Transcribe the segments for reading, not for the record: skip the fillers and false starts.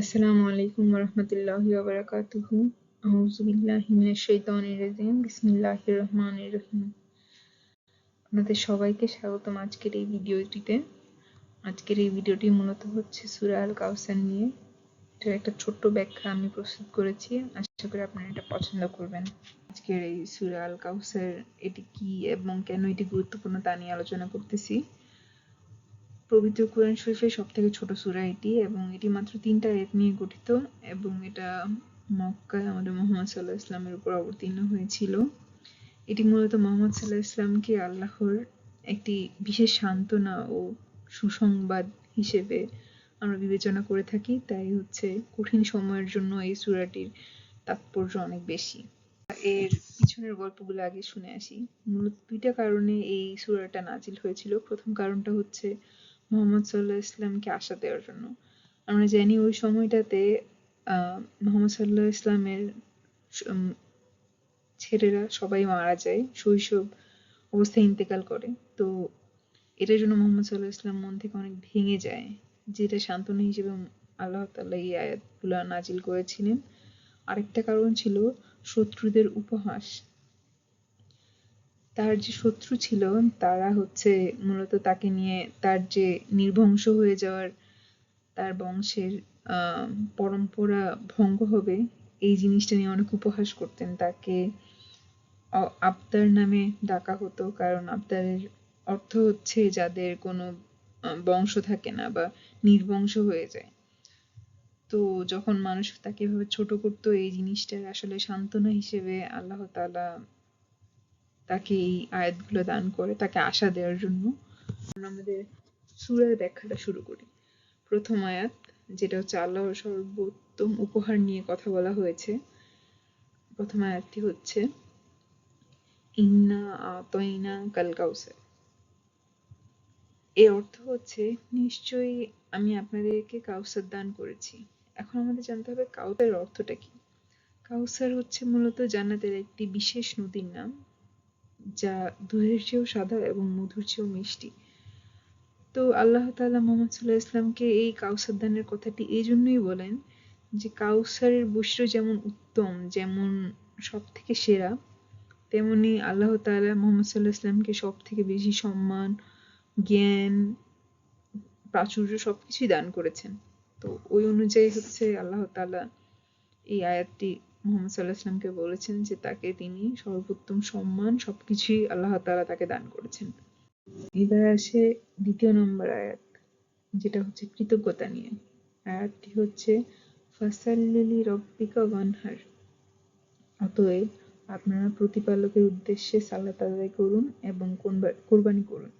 আসসালামু আলাইকুম ওরহমতুল্লাহি ওয়াবারাকাতুহু। আউযু বিল্লাহি মিনাশ শাইতানির রাজিম। বিসমিল্লাহির রহমানির রহিম। আপনাদের সবাইকে স্বাগতম আজকের এই ভিডিওটিতে। আজকের এই ভিডিওটি মূলত হচ্ছে সূরা আল কাউসার নিয়ে। এটার একটা ছোট্ট ব্যাখ্যা আমি প্রস্তুত করেছি, আশা করি আপনারা এটা পছন্দ করবেন। আজকের এই সূরা আল কাউসার এটি কি এবং কেন এটি গুরুত্বপূর্ণ তা নিয়ে আলোচনা করতেছি। পবিত্র কুরআন শরীফের সবথেকে ছোট সূরা এটি, এবং এটি মাত্র 3টা আয়াত নিয়ে গঠিত, এবং এটা মক্কায় আমাদের মুহাম্মদ সাল্লাল্লাহু আলাইহি ওয়াসাল্লামের উপর অবতীর্ণ হয়েছিল। এটি মূলত মুহাম্মদ সাল্লাল্লাহু আলাইহি ওয়াসাল্লামকে আল্লাহর একটি বিশেষ সান্ত্বনা ও সুসংবাদ হিসেবে আমরা বিবেচনা করে থাকি। তাই হচ্ছে কঠিন সময়ের জন্য এই সূরাটির তাৎপর্য অনেক বেশি। এর পিছনের গল্পগুলো আগে শুনে আসি। মূলত 2টা কারণে এই সূরাটা নাজিল হয়েছিল। প্রথম কারণটা হচ্ছে মুহাম্মদ সাল্লাল্লাহু আলাইহি ওয়াসাল্লামকে আশা দেওয়ার জন্য। আমরা জানি ওই সময়টাতে মুহাম্মদ সাল্লাল্লাহু আলাইহি ওয়াসাল্লামের ছেলেরা সবাই মারা যায়, শৈশব অবস্থায় ইন্তেকাল করে। তো এটার জন্য মুহাম্মদ সাল্লাল্লাহু আলাইহি ওয়াসাল্লাম মন থেকে অনেক ভেঙে যায়, যেটা সান্ত্বনা হিসেবে আল্লাহ তাআলা এই আয়াতগুলো নাজিল করেছিলেন। আরেকটা কারণ ছিল শত্রুদের উপহাস। তার যে শত্রু ছিল তারা হচ্ছে মূলত তাকে নিয়ে তার যে নির্বংশ হয়ে যাওয়ার, তার বংশের পরম্পরা ভঙ্গ হবে, এই জিনিসটা নিয়ে অনেক উপহাস করতেন। তাকে আবতার নামে ডাকা হতো, কারণ আবতারের অর্থ হচ্ছে যাদের কোনো বংশ থাকে না বা নির্বংশ হয়ে যায়। তো যখন মানুষ তাকে এভাবে ছোট করতো, এই জিনিসটার আসলে সান্ত্বনা হিসেবে আল্লাহ তাআলা তাকে এই আয়াতগুলো দান করে, তাকে আশা দেওয়ার জন্য। আমাদের সূরার ব্যাখ্যাটা শুরু করি। প্রথম আয়াত, যেটা হচ্ছে আল্লাহর সর্বোত্তম উপহার নিয়ে কথা বলা হয়েছে। প্রথম আয়াতটি হচ্ছে ইন্না আ'তাইনাকাল কাউসার। এর অর্থ হচ্ছে নিশ্চয়ই আমি আপনাদেরকে কাউসার দান করেছি। এখন আমাদের জানতে হবে কাউসারের অর্থটা কি। কাউসার হচ্ছে মূলত জান্নাতের একটি বিশেষ নদীর নাম, যা দুধের চেয়েও সাদা এবং মধুর চেয়েও মিষ্টি। তো আল্লাহ তাআলা মুহাম্মদ সাল্লাল্লাহু আলাইহি ওয়াসাল্লামকে এই কাউসার দানের কথাটি এই জন্যই বলেন যে কাউসারের বৈশিষ্ট্য যেমন উত্তম, যেমন সব থেকে সেরা, তেমনি আল্লাহ তাআলা মুহাম্মদ সাল্লাল্লাহু আলাইহি ওয়াসাল্লামকে সব থেকে বেশি সম্মান, জ্ঞান, প্রাচুর্য সবকিছুই দান করেছেন। তো ওই অনুযায়ী হচ্ছে আল্লাহ তাআলা এই আয়াতটি মুহাম্মদ সাল্লাল্লাহু আলাইহি ওয়াসাল্লামকে বলেছেন যে তাকে তিনি সর্বোত্তম সম্মান সবকিছুই আল্লাহ তাআলা তাকে দান করেছেন। এবার আসে 2 নম্বর আয়াত, যেটা হচ্ছে কৃতজ্ঞতা নিয়ে। আয়াতটি হচ্ছে ফাসাল্লি লিরাব্বিকা ওয়ানহার। অতএব আপনারা প্রতিপালকের উদ্দেশ্যে সালাত আদায় করুন এবং কোরবানি করুন।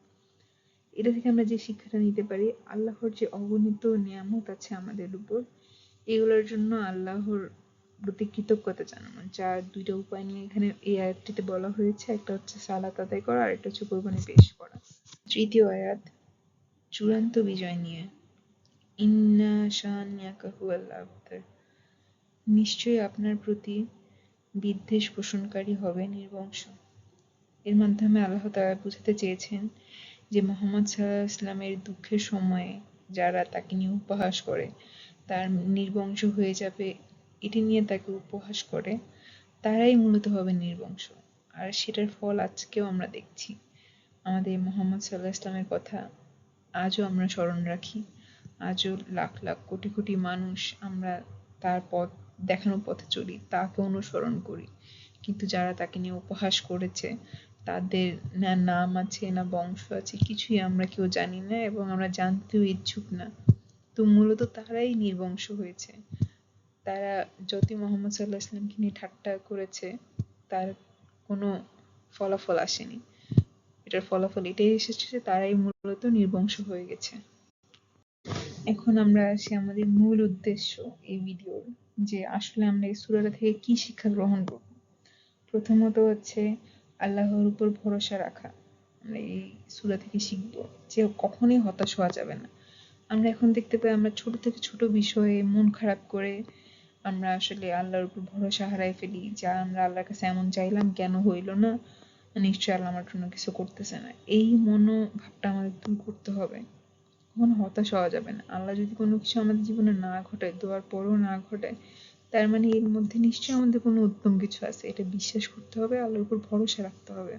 এটা থেকে আমরা যে শিক্ষাটা নিতে পারি, আল্লাহর যে অগণিত নিয়ামত আছে আমাদের উপর, এগুলোর জন্য আল্লাহর প্রতি কৃতজ্ঞতা জানানো। যার 2টা উপায় নিয়ে এখানে এই আয়াতটিতে বলা হয়েছে। একটা হচ্ছে সালাত আদায় করা, আর একটা হচ্ছে কোরবানি পেশ করা। তৃতীয় আয়াত চূড়ান্ত বিজয় নিয়ে। ইন্না শানিয়াকা হুয়াল আবতার। নিশ্চয়ই আপনার প্রতি বিদ্বেষ পোষণকারী হবে নির্বংশ। এর মাধ্যমে আল্লাহ তাআলা বুঝাতে চেয়েছেন যে মুহাম্মদ সাল্লাল্লাহু আলাইহি ওয়াসাল্লামের দুঃখের সময়ে যারা তাকে নিয়ে উপহাস করে, তার নির্বংশ হয়ে যাবে এটি নিয়ে তাকে উপহাস করে, তারাই মূলত হবে নির্বংশ। আর সেটার ফল আজকেও আমরা দেখছি। আমাদের মুহাম্মদ সাল্লাল্লাহু আলাইহি ওয়াসাল্লামের কথা আজও আমরা স্মরণ রাখি। আজও লাখ লাখ কোটি কোটি মানুষ আমরা তার পথ দেখানো পথে চলি, তাকে অনুসরণ করি। কিন্তু যারা তাকে নিয়ে উপহাস করেছে, তাদের না নাম আছে না বংশ আছে, কিছুই আমরা কেউ জানি না এবং আমরা জানতেও ইচ্ছুক না। তো মূলত তারাই নির্বংশ হয়েছে। তারা যতই মুহাম্মদ সাল্লাল্লাহু আলাইহি ওয়াসাল্লামকে নিয়ে ঠাট্টা করেছে, তার কোনো ফলাফল আসেনি। এটার ফলাফল এটাই এসেছে যে তারাই মূলত নির্বংশ হয়ে গেছে। এখন আমরা আসি আমাদের মূল উদ্দেশ্য এই ভিডিওর, যে আসলে আমরা এই সূরাটা থেকে কি শিক্ষা গ্রহণ করব। প্রথমত হচ্ছে আল্লাহর উপর ভরসা রাখা। আমরা এই সূরা থেকে শিখব যে কখনোই হতাশ হওয়া যাবে না। আমরা এখন দেখতে পাই আমরা ছোট থেকে ছোট বিষয়ে মন খারাপ করে আমরা আসলে আল্লাহর উপর ভরসা হারাই ফেলি, যা আমরা আল্লাহর কাছে এমন চাইলাম কেন হইল না, নিশ্চয়ই আল্লাহ আমার জন্য কিছু করতেছে না। এই মনোভাবটা আমাদের দূর করতে হবে। কখনো হতাশ হওয়া যাবে না। আল্লাহ যদি কোনো কিছু আমাদের জীবনে না ঘটায়, দোয়ার পরও না ঘটায়, তার মানে এর মধ্যে নিশ্চয়ই আমাদের কোনো উত্তম কিছু আছে। এটা বিশ্বাস করতে হবে, আল্লাহর উপর ভরসা রাখতে হবে।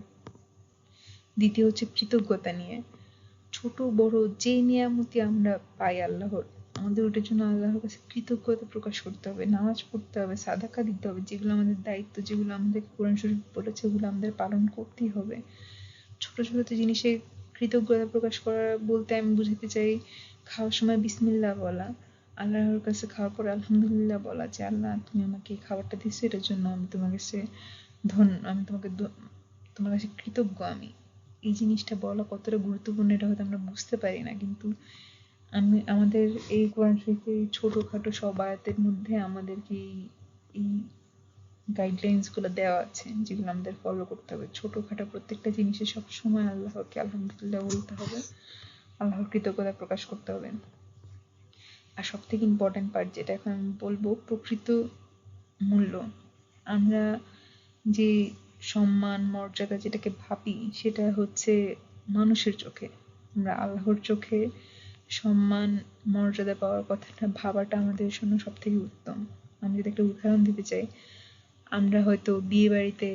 দ্বিতীয় হচ্ছে কৃতজ্ঞতা নিয়ে। ছোট বড় যে নিয়ামতি আমরা পাই আল্লাহর, আমাদের ওটার জন্য আল্লাহর কাছে কৃতজ্ঞতা প্রকাশ করতে হবে, নামাজ পড়তে হবে, সাদাকা দিতে হবে, যেগুলো আমাদের দায়িত্ব, যেগুলো আমাদের কোরআন শরীফ বলেছে, ওগুলো আমাদের পালন করতেই হবে। ছোট ছোট জিনিসে কৃতজ্ঞতা প্রকাশ করা বলতে আমি বুঝাতে চাই খাওয়ার সময় বিসমিল্লাহ বলা, আল্লাহর কাছে খাওয়ার পর আলহামদুলিল্লাহ বলা, যে আল্লাহ তুমি আমাকে এই খাবারটা দিচ্ছ, এটার জন্য আমি তোমার কাছে আমি তোমার কাছে কৃতজ্ঞ। আমি এই জিনিসটা বলা কতটা গুরুত্বপূর্ণ এটা হয়তো আমরা বুঝতে পারি না, কিন্তু আমাদের এই কোরআন শরীফে এই ছোটখাটো সব আয়াতের মধ্যে আমাদেরকে এই গাইডলাইন্স গুলো দেওয়া আছে, যেগুলো আমাদের ফলো করতে হবে। ছোটখাটো প্রত্যেকটা জিনিসে সবসময় আল্লাহকে আলহামদুলিল্লাহ বলতে হবে, আল্লাহর কৃতজ্ঞতা প্রকাশ করতে হবে। আর সব থেকে ইম্পর্টেন্ট পার্ট যেটা এখন আমি বলবো, প্রকৃত মূল্য। আমরা যে সম্মান মর্যাদা যেটাকে ভাবি, সেটা হচ্ছে মানুষের চোখে। আমরা আল্লাহর চোখে সম্মান মর্যাদা পাওয়ার কথাটা ভাবাটা আমাদের জন্য সব থেকে উত্তম। আমি যদি একটা উদাহরণ দিতে চাই, আমরা হয়তো বিয়ে বাড়িতে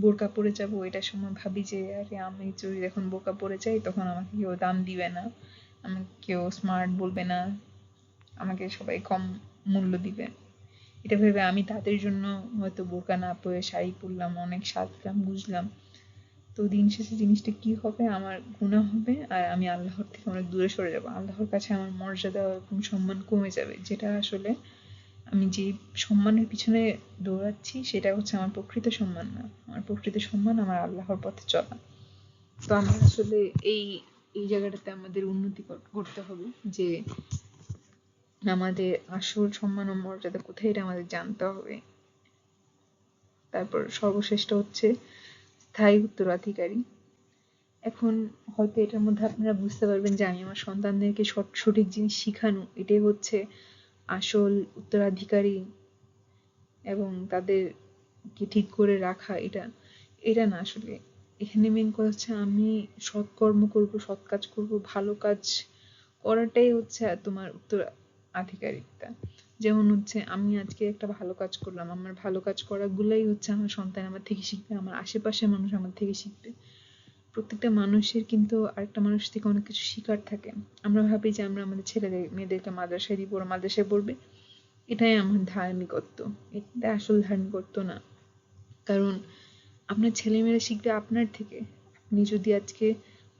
বোরকা পরে যাব, এটার সময় ভাবি যে আরে আমি যদি এখন বোরকা পরে যাই তখন আমাকে কেউ দাম দিবে না, আমাকে কেউ স্মার্ট বলবে না, আমাকে সবাই কম মূল্য দিবে। এটা ভেবে আমি তাদের জন্য হয়তো বোরকা না পরে শাড়ি পরলাম, অনেক সাজলাম গুজলাম। তো দিন শেষে জিনিসটা কি হবে, আমার গুনাহ হবে, আর আমি আল্লাহর থেকে অনেক দূরে সরে যাব। আল্লাহর কাছে আমার মর্যাদা এবং সম্মান কমে যাবে, যেটা আসলে আমি যে সম্মানের পিছনে দৌড়াচ্ছি সেটা হচ্ছে আমার প্রকৃত সম্মান না। আমার প্রকৃত সম্মান আমার আল্লাহর পথে চলা। তো আমরা আসলে এই এই জায়গাটাতে আমাদের উন্নতি করতে হবে, যে আমাদের আসল সম্মান ও মর্যাদা কোথায় এটা আমাদের জানতে হবে। তারপর সর্বশ্রেষ্ঠ হচ্ছে স্থায়ী উত্তরাধিকারী। এখন হয়তো এটার মধ্যে আপনারা বুঝতে পারবেন যে আমি আমার সন্তানদেরকে সঠিক জিনিস শিখানো, এটাই হচ্ছে আসল উত্তরাধিকারী, এবং তাদেরকে ঠিক করে রাখা, এটা না। আসলে এখানে মেন কথা হচ্ছে আমি সৎকর্ম করব, সৎ কাজ করব, ভালো কাজ করাটাই হচ্ছে তোমার উত্তরাধিকারিতা। যেমন হচ্ছে আমি আজকে একটা ভালো কাজ করলাম, আমার ভালো কাজ করাগুলাই হচ্ছে আমার সন্তান আমার থেকে শিখবে, আমার আশেপাশের মানুষ আমার থেকে শিখবে। প্রত্যেকটা মানুষের কিন্তু আরেকটা মানুষ থেকে অনেক কিছু শিকার থাকে। আমরা ভাবি যে আমরা আমাদের ছেলেদের মেয়েদেরকে মাদ্রাসায় দিব, ওরা মাদ্রাসায় পড়বে, এটাই আমার ধার্মিকত্ব। এটা আসল ধার্মিকত্ব না। কারণ আপনার ছেলেমেয়েরা শিখবে আপনার থেকে। আপনি যদি আজকে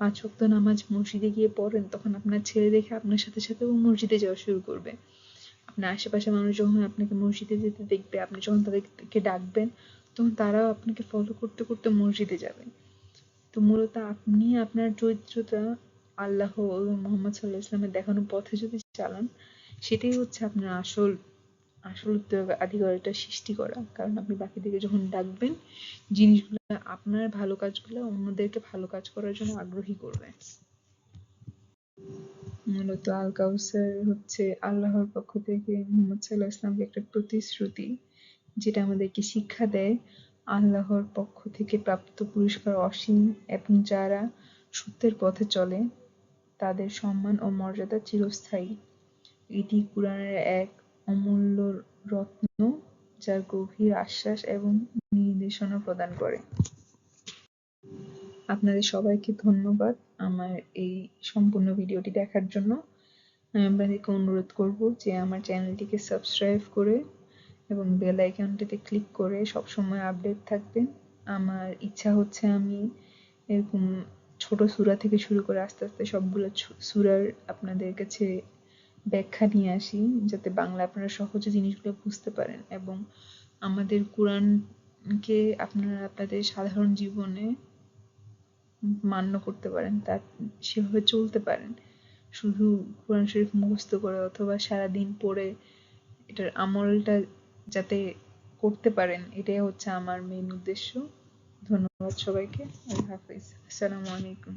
5 ওয়াক্ত নামাজ মসজিদে গিয়ে পড়েন, তখন আপনার ছেলে দেখে আপনার সাথে সাথে ও মসজিদে যাওয়া শুরু করবে। আপনার আশেপাশের মানুষ যখন আপনাকে মসজিদে যেতে দেখবে, আপনি যখন তাদেরকে ডাকবেন, তখন তারাও আপনাকে ফলো করতে করতে মসজিদে যাবে। তো মূলত আপনি আপনার চরিত্রটা আল্লাহ এবং মুহাম্মদ সাল্লাল্লাহু আলাইহি ওয়াসাল্লামের দেখানো পথে যদি চালান, সেটাই হচ্ছে আপনার আসল আসল উত্তরাধিকারীটা সৃষ্টি করা। কারণ আপনি বাকিদেরকে যখন ডাকবেন, জিনিসগুলো আপনার ভালো কাজগুলো অন্যদেরকে ভালো কাজ করার জন্য আগ্রহী করবে। মূলত আল কাউসার হচ্ছে আল্লাহর পক্ষ থেকে মুহাম্মদ সাল্লাল্লাহু আলাইহি ওয়াসাল্লামকে একটা প্রতিশ্রুতি, যেটা আমাদেরকে শিক্ষা দেয় আল্লাহর পক্ষ থেকে প্রাপ্ত পুরস্কার অসীম, এবং যারা সত্যের পথে চলে তাদের সম্মান ও মর্যাদা চিরস্থায়ী। এটি কুরআনের এক অমূল্য রত্ন, যার গভীর আশ্বাস এবং নির্দেশনা প্রদান করে। আপনাদের সবাইকে ধন্যবাদ আমার এই সম্পূর্ণ ভিডিওটি দেখার জন্য। আমি আপনাদেরকে অনুরোধ করব যে আমার চ্যানেলটিকে সাবস্ক্রাইব করে এবং বেল আইকনটিতে ক্লিক করে সবসময় আপডেট থাকবেন। আমার ইচ্ছা হচ্ছে আমি এরকম ছোট সূরা থেকে শুরু করে আস্তে আস্তে সবগুলো সূরার আপনাদের কাছে ব্যাখ্যা নিয়ে আসি, যাতে বাংলা আপনারা সহজে জিনিসগুলো বুঝতে পারেন, এবং আমাদের কোরআনকে আপনারা আপনাদের সাধারণ জীবনে মান্য করতে পারেন, তার সেভাবে চলতে পারেন। শুধু কোরআন শরীফ মুখস্থ করে অথবা সারাদিন পড়ে এটার আমলটা যাতে করতে পারেন, এটাই হচ্ছে আমার মেইন উদ্দেশ্য। ধন্যবাদ সবাইকে। আল্লাহ হাফিজ। আসসালামু আলাইকুম।